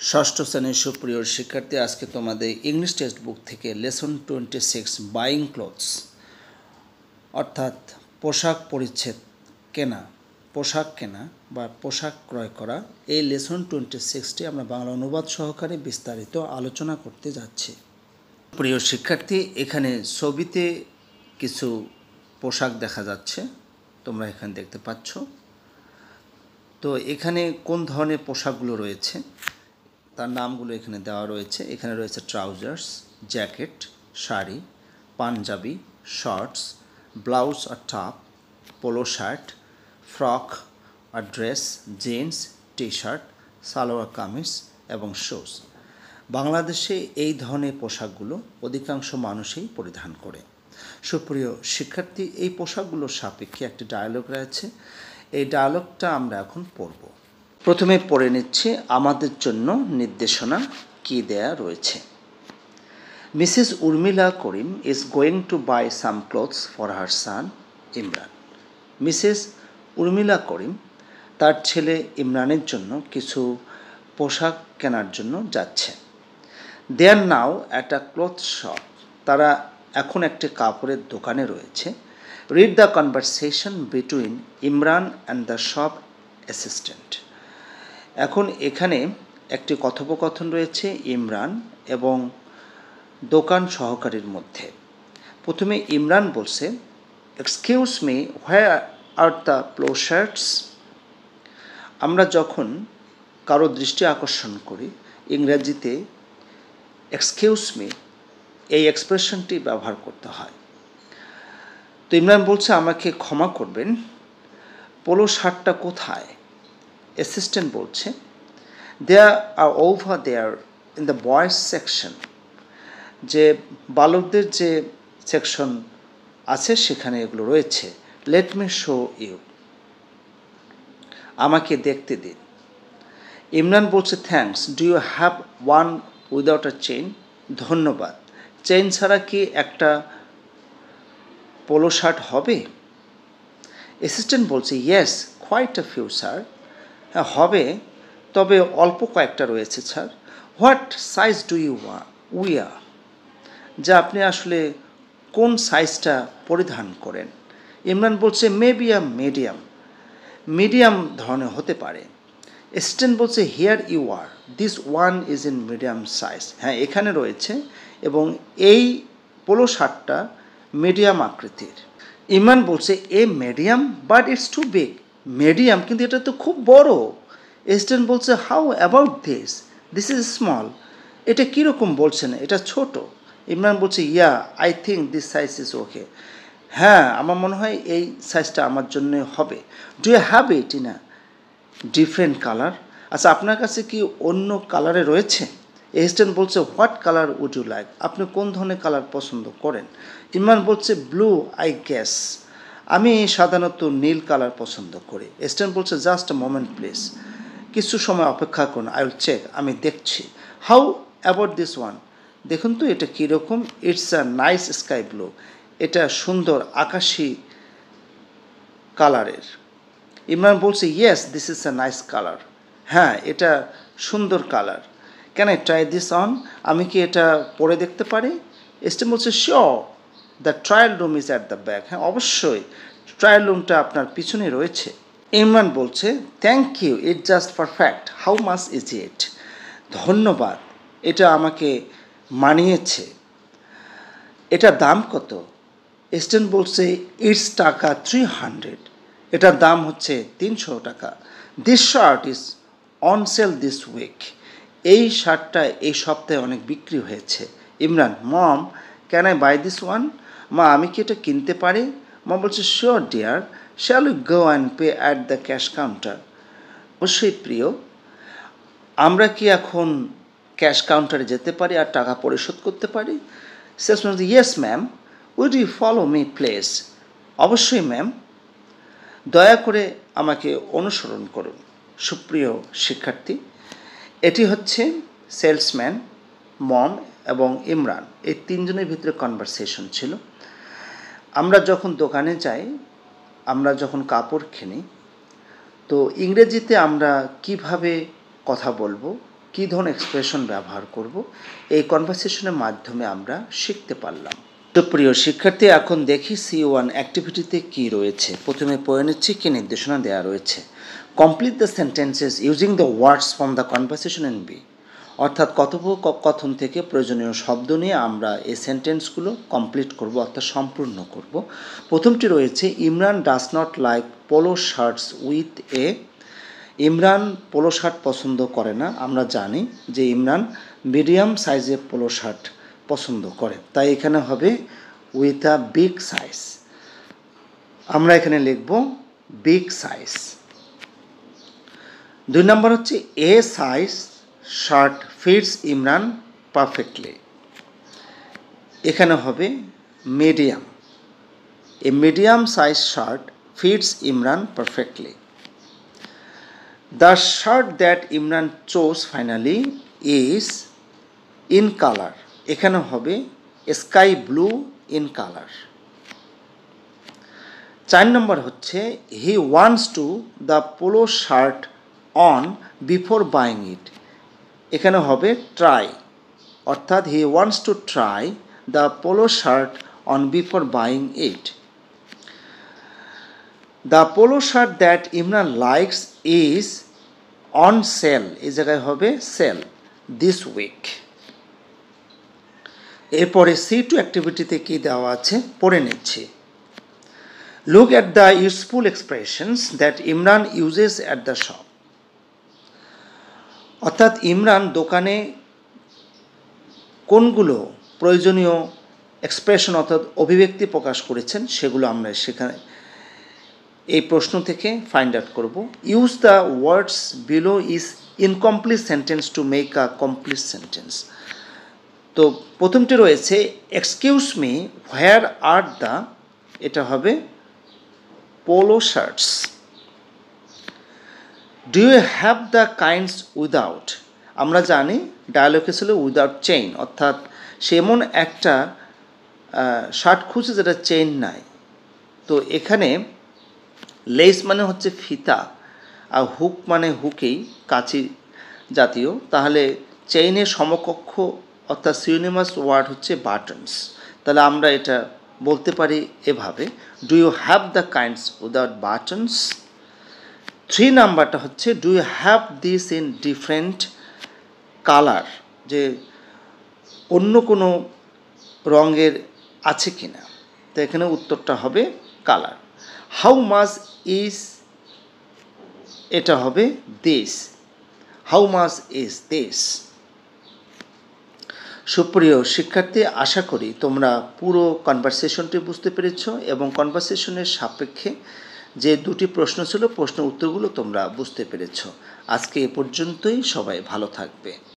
ষষ্ঠ শ্রেণীর সুপ্রিয় শিক্ষার্থী, আজকে তোমাদের ইংলিশ টেক্সট বুক থেকে লেসন 26 বাইং ক্লোথস অর্থাৎ পোশাক পরিচ্ছদ কেনা, পোশাক কেনা বা পোশাক ক্রয় করা, এই লেসন 26টি আমরা বাংলা অনুবাদ সহকারে বিস্তারিত আলোচনা করতে যাচ্ছি। প্রিয় শিক্ষার্থী, এখানে ছবিতে কিছু পোশাক দেখা যাচ্ছে, তোমরা এখানে দেখতে পাচ্ছ। তো এখানে কোন ধরনের পোশাকগুলো রয়েছে তার নামগুলো এখানে দেওয়া রয়েছে। এখানে রয়েছে trousers, jacket, sari, panjabi, shorts, blouse আর টপ, পোলো শার্ট, ফ্রক আর dress, jeans, T shirt, salwar kameez এবং শুজ। বাংলাদেশে এই ধরনের পোশাকগুলো অধিকাংশ মানুষই পরিধান করে। সুপ্রিয় শিক্ষার্থী, এই পোশাকগুলোর সাপেক্ষে একটি ডায়ালগ রয়েছে। এই ডায়ালগটা আমরা এখন পড়ব। প্রথমে পড়ে নিচ্ছি আমাদের জন্য নির্দেশনা কি দেয়া রয়েছে। Mrs Urmila Karim is going to buy some clothes for her son Imran. Mrs Urmila Karim তার ছেলে ইমরানের জন্য কিছু পোশাক কেনার জন্য যাচ্ছে। They are now at a cloth shop. তারা এখন একটি কাপড়ের দোকানে রয়েছে। Read the conversation between Imran and the shop assistant. এখন এখানে একটি কথোপকথন রয়েছে ইমরান এবং দোকান সহকারীর মধ্যে। প্রথমে ইমরান বলছে, excuse me, where are the polo shirts? আমরা যখন কারো দৃষ্টি আকর্ষণ করি ইংরেজিতে এক্সকিউজ মি এই এক্সপ্রেশনটি ব্যবহার করতে হয়। তো ইমরান বলছে, আমাকে ক্ষমা করবেন, পোলো শার্টটা কোথায়? অ্যাসিস্ট্যান্ট বলছে, there are over there in the boys section. যে বালকদের যে সেকশন আছে সেখানে এগুলো রয়েছে। Let me show you. আমাকে দেখতে দিন। ইমরান বলছে, thanks, do you have one without a chain? ধন্যবাদ, চেইন ছাড়া কি একটা পোলো শার্ট হবে? অ্যাসিস্ট্যান্ট বলছে, yes, quite a few sir. হ্যাঁ হবে, তবে অল্প কয়েকটা রয়েছে sir. What size do you wear? যা আপনি আসলে কোন সাইজটা পরিধান করেন? ইমরান বলছে, মেবি আ মিডিয়াম। মিডিয়াম ধরনের হতে পারে। অ্যাসিস্ট্যান্ট বলছে, here you are, this one is in medium size. হ্যাঁ এখানে রয়েছে এবং এই পোলো শার্টটা মিডিয়াম আকৃতির। ইমরান বলছে, a medium, but it's too big. Medium কিন্তু এটা তো খুব বড়। অ্যাসিস্ট্যান্ট বলছে, how about this? This is small. এটা কীরকম বলছেন, এটা ছোট। ইমরান বলছে, yeah, I think this size is okay. হ্যাঁ আমার মনে হয় এই সাইজটা আমার জন্য হবে। Do you have it in a different colour? আচ্ছা আপনার কাছে কি অন্য কালারে রয়েছে? অ্যাসিস্ট্যান্ট বলছে, what colour would you like? আপনি কোন ধরনের কালার পছন্দ করেন? ইমরান বলছে, ব্লু আই গেস। আমি সাধারণত নীল কালার পছন্দ করি। অ্যাসিস্ট্যান্ট বলছে, জাস্ট আ মোমেন্ট প্লিজ, কিছু সময় অপেক্ষা করুন, আই উইল চেক, আমি দেখছি। How about this one? দেখুন তো এটা কীরকম। It's a nice sky blue. এটা সুন্দর আকাশি কালারের। ইমরান বলছে, yes, this is a nice colour. হ্যাঁ এটা সুন্দর colour. Can I try this on? আমি কি এটা পরে দেখতে পারি? অ্যাসিস্ট্যান্ট বলছে, sure, the trial room is at the back. হ্যাঁ অবশ্যই, ট্রায়াল রুমটা আপনার পিছনে রয়েছে। ইমরান বলছে, thank you, it just perfect, how much is it? ধন্যবাদ, এটা আমাকে মানিয়েছে। এটার দাম কত? অ্যাসিস্ট্যান্ট বলছে, ইটস টাকা 300। এটার দাম হচ্ছে 300 টাকা। This shirt is on sale this week. এই শার্টটা এই সপ্তাহে অনেক বিক্রি হয়েছে। Imran, mom, can I buy this one? মা আমি কি এটা কিনতে পারি? মম বলছে, sure dear, shall we go and pay at the cash counter? অবশ্যই প্রিয়, আমরা কি এখন ক্যাশ কাউন্টারে যেতে পারি আর টাকা পরিশোধ করতে পারি? সেলসম্যান বলছে, yes ma'am, would you follow me please? অবশ্যই ম্যাম, দয়া করে আমাকে অনুসরণ করুন। সুপ্রিয় শিক্ষার্থী, এটি হচ্ছে সেলসম্যান, মম এবং ইমরান, এই তিনজনের ভিতরে কনভারসেশন ছিল। আমরা যখন দোকানে যাই, আমরা যখন কাপড় কিনি, তো ইংরেজিতে আমরা কিভাবে কথা বলবো কী ধরনের এক্সপ্রেশন ব্যবহার করব, এই কনভারসেশনের মাধ্যমে আমরা শিখতে পারলাম। তো প্রিয় শিক্ষার্থী, এখন দেখি C1 অ্যাক্টিভিটিতে কী রয়েছে। প্রথমে পড়ে নিচ্ছি কী নির্দেশনা দেওয়া রয়েছে। Complete the sentences using the words from the conversation in B. অর্থাৎ কথোপকথন থেকে প্রয়োজনীয় শব্দ নিয়ে আমরা এই সেন্টেন্সগুলো কমপ্লিট করব, অর্থাৎ সম্পূর্ণ করব। প্রথমটি রয়েছে Imran does not like polo shirts with a. Imran polo shirt পছন্দ করে না। আমরা জানি যে ইমরান মিডিয়াম সাইজের পোলো শার্ট পছন্দ করে, তাই এখানে হবে উইথ আ বিগ সাইজ। আমরা এখানে লিখব বিগ সাইজ। 2 নম্বর হচ্ছে a size shirt fits Imran perfectly. এখানে হবে medium. A medium size shirt fits Imran perfectly. The shirt that Imran chose finally is in colour. এখানে হবে sky blue in colour. 4 number হচ্ছে he wants to the polo shirt on before buying it. এখানে হবে try, অর্থাৎ he wants to try the polo shirt on before buying it. The polo shirt that Imran likes is on sell. এই জায়গায় হবে sell this week. এরপরে C2 অ্যাক্টিভিটিতে কী দেওয়া আছে পড়ে নিচ্ছি। Look at the useful expressions that Imran uses at the shop. অর্থাৎ ইমরান দোকানে কোনগুলো প্রয়োজনীয় এক্সপ্রেশন অর্থাৎ অভিব্যক্তি প্রকাশ করেছেন সেগুলো আমরা সেখানে এই প্রশ্ন থেকে ফাইন্ড আউট করব। Use the words below is incomplete sentence to make a complete sentence. তো প্রথমটি রয়েছে excuse me where are the, এটা হবে polo shirts. Do you have the kinds without. আমরা জানি ডায়ালগে ছিল উইদাউট চেইন, অর্থাৎ সে এমন একটা শার্ট খুঁজছে যেটা চেইন নাই। তো এখানে লেস মানে হচ্ছে ফিতা, আর হুক মানে হুকেই কাঁচি জাতীয়, তাহলে চেইনের সমকক্ষ অর্থাৎ সিনোনিমাস ওয়ার্ড হচ্ছে বাটনস। তাহলে আমরা এটা বলতে পারি এভাবে, do you have the kinds without buttons. 3 নাম্বারটা হচ্ছে do you have this in different colour, যে অন্য কোনো রঙের আছে কি না। তো এখানে উত্তরটা হবে কালার। হাউ মাচ ইজ, এটা হবে this, how much is this. সুপ্রিয় শিক্ষার্থী, আশা করি তোমরা পুরো কনভারসেশনটি বুঝতে পেরেছ এবং কনভারসেশনের সাপেক্ষে যে 2টি প্রশ্ন ছিল প্রশ্নের উত্তরগুলো তোমরা বুঝতে পেরেছ। আজকে এ পর্যন্তই, সবাই ভালো থাকবে।